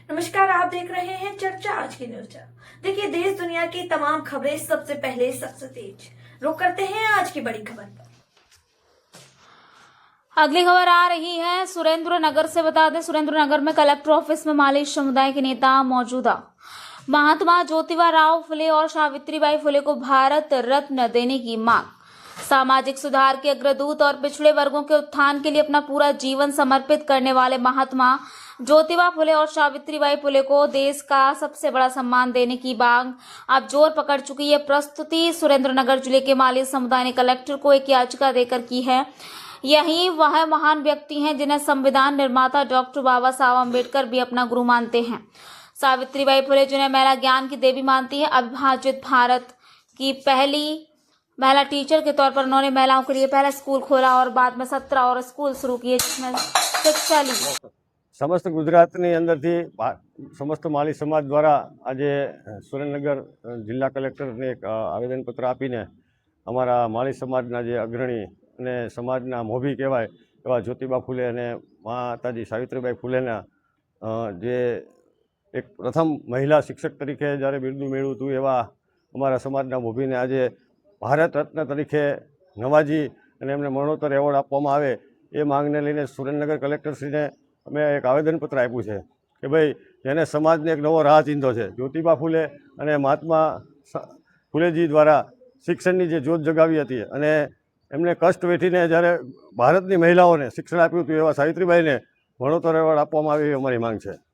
नमस्कार, आप देख रहे हैं चर्चा आज की न्यूज। देखिए, देश दुनिया की तमाम खबरें सबसे पहले सबसे तेज। रुक करते हैं आज की बड़ी खबर पर। अगली खबर आ रही है सुरेंद्रनगर से। बता दें, सुरेंद्रनगर में कलेक्टर ऑफिस में माली समुदाय के नेता मौजूदा महात्मा ज्योतिबा राव फुले और सावित्रीबाई फुले को भारत रत्न देने की मांग। सामाजिक सुधार के अग्रदूत और पिछड़े वर्गों के उत्थान के लिए अपना पूरा जीवन समर्पित करने वाले महात्मा ज्योतिबा फुले और सावित्रीबाई फुले को देश का सबसे बड़ा सम्मान देने की मांग अब जोर पकड़ चुकी है। प्रस्तुति सुरेंद्रनगर जिले के माली समुदाय ने कलेक्टर को एक याचिका देकर की है। यही वह महान व्यक्ति हैं जिन्हें संविधान निर्माता डॉक्टर बाबा साहब अम्बेडकर भी अपना गुरु मानते हैं। सावित्रीबाई फुले जिन्हें महिला ज्ञान की देवी मानती है, अविभाजित भारत की पहली महिला टीचर के तौर पर उन्होंने महिलाओं के लिए पहला स्कूल खोला और बाद में 17 और स्कूल शुरू किए जिसमें शिक्षा ली। समस्त गुजरातनी अंदरथी समस्त माली समाज द्वारा आज सुरेन्द्रनगर जिला कलेक्टर ने एक आवेदनपत्र आपीने अमरा माली समाजना जे अग्रणी अने समाजना मोभी कहेवाय एवा ज्योतिबा फुले अने माताजी सावित्रीबाई फुलेना जे एक प्रथम महिला शिक्षक तरीके ज्यारे बिरदू मेळव्युं हतुं एवा अमरा समाजना मोभीने आज भारत रत्न तरीके नवाजी अने एमने मरणोत्तर एवोर्ड आपवामां आवे ए मांगने लईने सुरेन्द्रनगर कलेक्टरश्रीने अमे एक आवेदनपत्र आप्युं छे कि भाई जेने समाजने एक नवो राह चींध्यो छे। ज्योतिबा फुले अने महात्मा फुलेजी द्वारा शिक्षणनी जे ज्योत जगावी हती अने एमने कष्ट वेठीने ज्यारे भारतनी महिलाओने शिक्षण आप्युं हतुं एवा सावित्रीबाईने मरणोत्तर एवोर्ड आपवामां आवे एवी अमारी मांग छे।